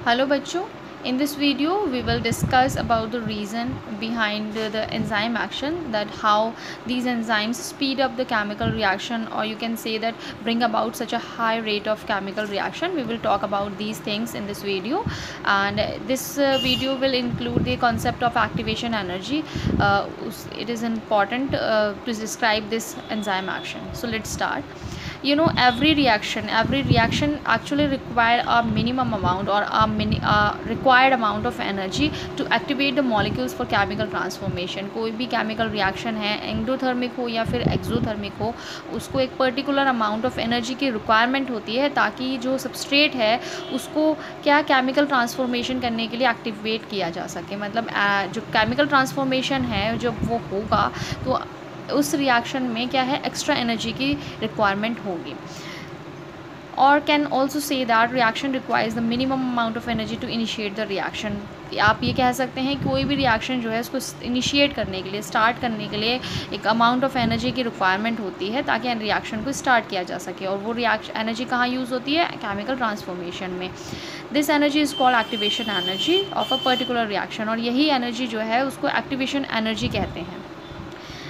Hello बच्चों, in this video we will discuss about the reason behind the enzyme action, that how these enzymes speed up the chemical reaction, or you can say that bring about such a high rate of chemical reaction. We will talk about these things in this video, and this video will include the concept of activation energy. It is important to describe this enzyme action. So let's start. Every reaction actually require a minimum amount or a required amount of energy to activate the molecules for chemical transformation. कोई भी chemical reaction है, endothermic हो या फिर exothermic हो, उसको एक particular amount of energy की रिक्वायरमेंट होती है ताकि जो सबस्ट्रेट है उसको क्या केमिकल ट्रांसफॉर्मेशन करने के लिए एक्टिवेट किया जा सके। मतलब जो केमिकल ट्रांसफॉर्मेशन है जब वो होगा तो उस रिएक्शन में क्या है, एक्स्ट्रा एनर्जी की रिक्वायरमेंट होगी। और can also say that reaction requires the minimum amount of energy to initiate the reaction. आप ये कह सकते हैं कोई भी रिएक्शन जो है उसको इनिशिएट करने के लिए, स्टार्ट करने के लिए एक अमाउंट ऑफ एनर्जी की रिक्वायरमेंट होती है ताकि रिएक्शन को स्टार्ट किया जा सके। और वो रिएक्शन एनर्जी कहाँ यूज़ होती है, केमिकल ट्रांसफॉर्मेशन में। This energy is called activation energy of a particular reaction, और यही एनर्जी जो है उसको एक्टिवेशन एनर्जी कहते हैं।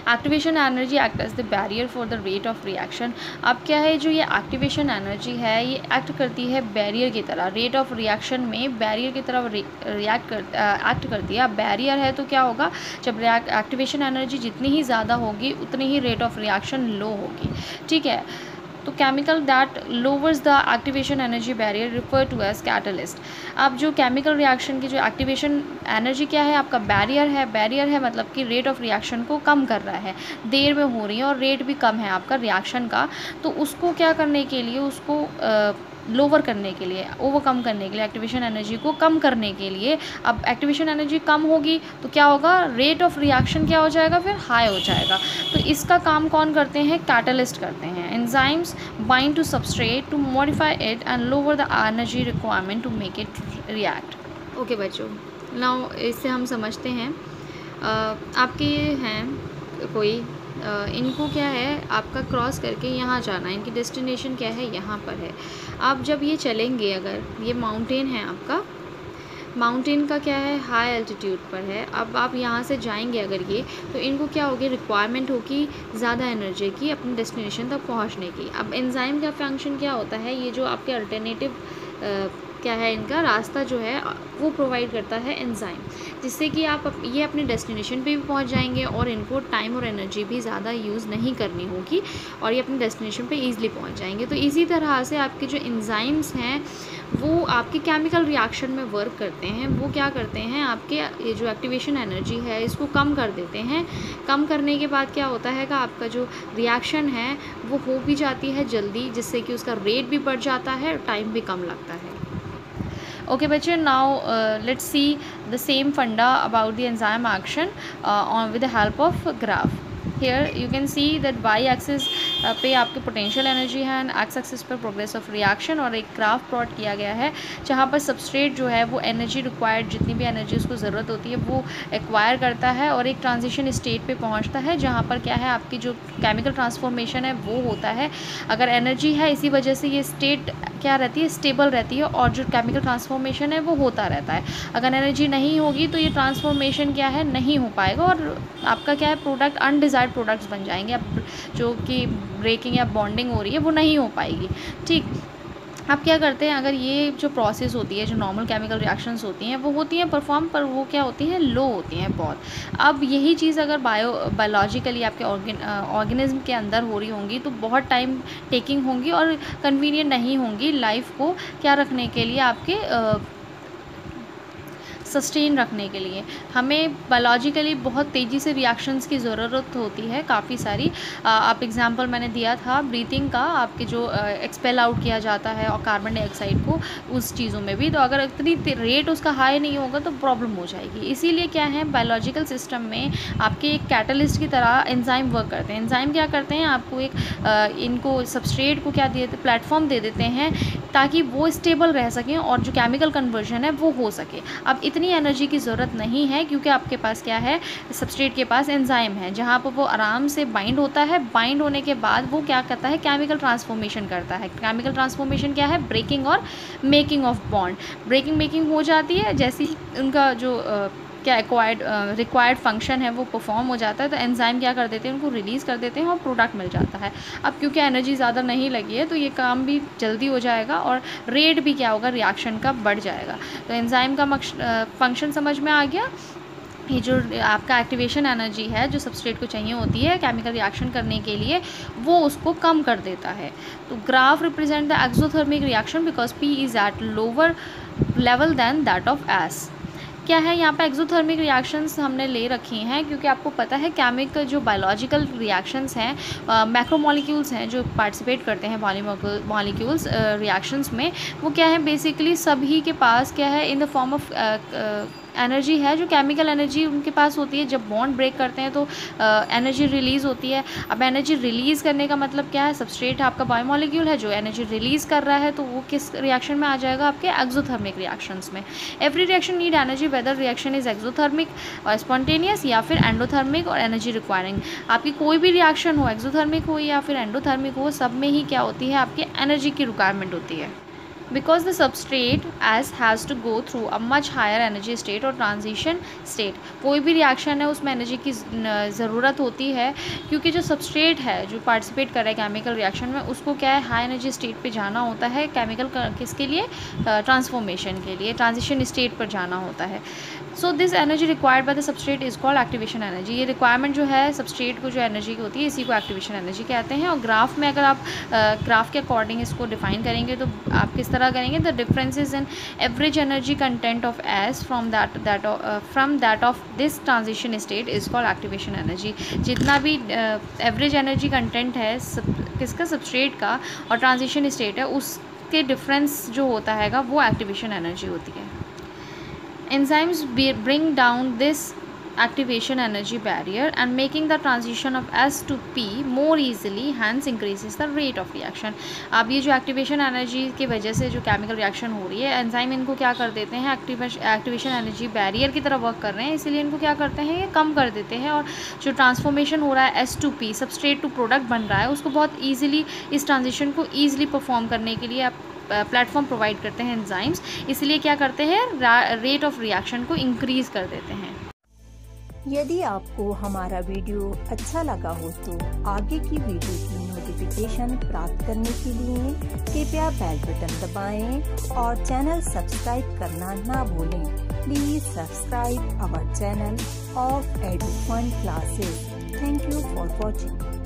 Activation energy act as the barrier for the rate of reaction. अब क्या है, जो ये एक्टिवेशन एनर्जी है ये एक्ट करती है बैरियर की तरह, रेट ऑफ रिएक्शन में बैरियर की तरह एक्ट करती है। अब बैरियर है तो क्या होगा, जब एक्टिवेशन एनर्जी जितनी ही ज़्यादा होगी उतनी ही रेट ऑफ रिएक्शन लो होगी। ठीक है, तो chemical that lowers the activation energy barrier refer to as catalyst. अब जो केमिकल रिएक्शन की जो एक्टिवेशन एनर्जी क्या है, आपका बैरियर है मतलब कि रेट ऑफ रिएक्शन को कम कर रहा है, देर में हो रही है और रेट भी कम है आपका रिएक्शन का। तो उसको क्या करने के लिए, उसको लोअर करने के लिए, ओवरकम करने के लिए, एक्टिवेशन एनर्जी को कम करने के लिए, अब एक्टिवेशन एनर्जी कम होगी तो क्या होगा, रेट ऑफ रिएक्शन क्या हो जाएगा, फिर हाई हो जाएगा। तो इसका काम कौन करते हैं, कैटलिस्ट करते हैं। Enzymes bind to substrate to modify it and lower the energy requirement to make it react. Okay बच्चों, नाउ इससे हम समझते हैं आपके ये हैं कोई इनको क्या है, आपका क्रॉस करके यहाँ जाना है, इनकी डेस्टिनेशन क्या है, यहाँ पर है। आप जब ये चलेंगे, अगर ये माउंटेन है आपका, माउंटेन का क्या है, हाई एल्टीट्यूड पर है। अब आप यहाँ से जाएंगे अगर ये, तो इनको क्या होगी, रिक्वायरमेंट होगी ज़्यादा एनर्जी की अपने डेस्टिनेशन तक पहुँचने की। अब एंजाइम का फंक्शन क्या होता है, ये जो आपके अल्टरनेटिव क्या है, इनका रास्ता जो है वो प्रोवाइड करता है एंजाइम, जिससे कि आप ये अपने डेस्टिनेशन पे भी पहुंच जाएंगे और इनको टाइम और एनर्जी भी ज़्यादा यूज़ नहीं करनी होगी और ये अपने डेस्टिनेशन पे ईज़िली पहुंच जाएंगे। तो इसी तरह से आपके जो एंजाइम्स हैं वो आपके केमिकल रिएक्शन में वर्क करते हैं। वो क्या करते हैं, आपके ये जो एक्टिवेशन एनर्जी है इसको कम कर देते हैं। कम करने के बाद क्या होता है कि आपका जो रिएक्शन है वो हो भी जाती है जल्दी, जिससे कि उसका रेट भी बढ़ जाता है, टाइम भी कम लगता है। Okay बच्चे, now let's see the same funda about the enzyme action with the help of graph. Here you can see that y axis पे आपके पोटेंशियल एनर्जी है एंड एक्स एक्सिस पर प्रोग्रेस ऑफ रिएक्शन, और एक graph plot किया गया है जहाँ पर सबस्ट्रेट जो है वो एनर्जी रिक्वायर्ड, जितनी भी एनर्जी उसको ज़रूरत होती है वो एक्वायर करता है और एक ट्रांजिशन स्टेट पे पहुँचता है जहाँ पर क्या है, आपकी जो केमिकल ट्रांसफॉर्मेशन है वो होता है। अगर एनर्जी है इसी वजह से ये स्टेट क्या रहती है, स्टेबल रहती है और जो केमिकल ट्रांसफॉर्मेशन है वो होता रहता है। अगर एनर्जी नहीं होगी तो ये ट्रांसफॉर्मेशन क्या है, नहीं हो पाएगा और आपका क्या है, प्रोडक्ट अनडिज़ायर्ड प्रोडक्ट्स बन जाएंगे। अब जो कि ब्रेकिंग या बॉन्डिंग हो रही है वो नहीं हो पाएगी। ठीक, आप क्या करते हैं, अगर ये जो प्रोसेस होती है, जो नॉर्मल केमिकल रिएक्शंस होती हैं वो होती हैं परफॉर्म, पर वो क्या होती हैं, लो होती हैं बहुत। अब यही चीज़ अगर बायोलॉजिकली आपके ऑर्गेनिज्म के अंदर हो रही होंगी तो बहुत टाइम टेकिंग होंगी और कन्वीनियंट नहीं होंगी लाइफ को क्या रखने के लिए, आपके सस्टेन रखने के लिए। हमें बायोलॉजिकली बहुत तेज़ी से रिएक्शंस की ज़रूरत होती है, काफ़ी सारी। आप एग्जांपल मैंने दिया था ब्रीथिंग का, आपके जो एक्सपेल आउट किया जाता है और कार्बन डाइऑक्साइड को, उस चीज़ों में भी। तो अगर इतनी रेट उसका हाई नहीं होगा तो प्रॉब्लम हो जाएगी। इसीलिए क्या है, बायोलॉजिकल सिस्टम में आपके एक कैटलिस्ट की तरह एंजाइम वर्क करते हैं। एंजाइम क्या करते हैं, आपको एक इनको सबस्ट्रेट को क्या देते, प्लेटफॉर्म दे देते हैं ताकि वो स्टेबल रह सकें और जो केमिकल कन्वर्जन है वो हो सके। अब इतनी एनर्जी की ज़रूरत नहीं है, क्योंकि आपके पास क्या है, सबस्ट्रेट के पास एंजाइम है जहाँ पर वो आराम से बाइंड होता है। बाइंड होने के बाद वो क्या करता है, केमिकल ट्रांसफॉर्मेशन करता है। केमिकल ट्रांसफॉर्मेशन क्या है, ब्रेकिंग और making of bond. Breaking making हो जाती है, जैसे ही उनका जो क्या रिक्वायर्ड फंक्शन है वो परफॉर्म हो जाता है, तो एंजाइम क्या कर देते हैं, उनको रिलीज़ कर देते हैं और प्रोडक्ट मिल जाता है। अब क्योंकि एनर्जी ज़्यादा नहीं लगी है तो ये काम भी जल्दी हो जाएगा और रेट भी क्या होगा, रिएक्शन का बढ़ जाएगा। तो एंजाइम का फंक्शन समझ में आ गया। ये जो आपका एक्टिवेशन एनर्जी है जो सबस्ट्रेट को चाहिए होती है केमिकल रिएक्शन करने के लिए, वो उसको कम कर देता है। तो graph represent the exothermic reaction because P is at lower level than that of S। क्या है यहाँ पे, एक्सोथर्मिक रिएक्शंस हमने ले रखी हैं क्योंकि आपको पता है केमिकल जो बायोलॉजिकल रिएक्शंस हैं, मैक्रोमॉलिक्यूल्स हैं जो पार्टिसिपेट करते हैं मॉलिक्यूल्स रिएक्शंस में, वो क्या है, बेसिकली सभी के पास क्या है, in the form of energy है, जो केमिकल एनर्जी उनके पास होती है। जब बॉन्ड ब्रेक करते हैं तो एनर्जी रिलीज़ होती है। अब एनर्जी रिलीज़ करने का मतलब क्या है, सबस्ट्रेट आपका बायोमॉलिक्यूल है जो एनर्जी रिलीज़ कर रहा है, तो वो किस रिएक्शन में आ जाएगा, आपके एक्सोथर्मिक रिएक्शंस में। Every reaction need energy, whether reaction is exothermic और स्पॉन्टेनियस या फिर एंडोथर्मिक और एनर्जी रिक्वायरिंग। आपकी कोई भी रिएक्शन हो, एक्सोथर्मिक हो या फिर एंडोथर्मिक हो, सब में ही क्या होती है, आपकी एनर्जी की रिक्वायरमेंट होती है। Because the substrate as has to go through a much higher energy state और transition state, कोई भी रिएक्शन है उसमें एनर्जी की ज़रूरत होती है, क्योंकि जो सबस्ट्रेट है जो पार्टिसिपेट कर रहा है केमिकल रिएक्शन में, उसको क्या है, हाई एनर्जी स्टेट पे जाना होता है केमिकल किसके लिए, ट्रांसफॉर्मेशन के लिए, ट्रांजिशन स्टेट पर जाना होता है। So this energy required by the substrate is called activation energy. ये रिक्वायरमेंट जो है सबस्ट्रेट को जो एनर्जी की होती है, इसी को एक्टिवेशन एनर्जी कहते हैं। और ग्राफ में अगर आप ग्राफ के अकॉर्डिंग इसको डिफाइन करेंगे तो आप किस तरह करेंगे, the differences in average energy content of S from that of this transition state is called activation energy. जितना भी एवरेज एनर्जी कंटेंट है किसका, सबस्ट्रेट का, और ट्रांजिशन स्टेट है, उसके डिफरेंस जो होता है वो एक्टिवेशन एनर्जी होती है। Enzymes bring down this activation energy barrier and making the transition of S to P more easily, hence increases the rate of reaction। अब ये जो एक्टिवेशन एनर्जी की वजह से जो केमिकल रिएक्शन हो रही है, एंजाइम इनको क्या कर देते हैं, एक्टिवेशन एनर्जी बैरियर की तरह वर्क कर रहे हैं, इसीलिए इनको क्या करते हैं, ये कम कर देते हैं। और जो ट्रांसफॉर्मेशन हो रहा है S to P, substrate to product बन रहा है, उसको बहुत ईजिली, इस ट्रांजिशन को ईजिली परफॉर्म करने के लिए आप प्लेटफॉर्म प्रोवाइड करते हैं एंजाइम्स, इसलिए क्या करते हैं, रेट ऑफ रिएक्शन को इंक्रीज कर देते हैं। यदि आपको हमारा वीडियो अच्छा लगा हो तो आगे की वीडियो की नोटिफिकेशन प्राप्त करने के लिए कृपया बेल बटन दबाएं और चैनल सब्सक्राइब करना ना भूलें। Please subscribe our channel of Edufun classes. Thank you for watching.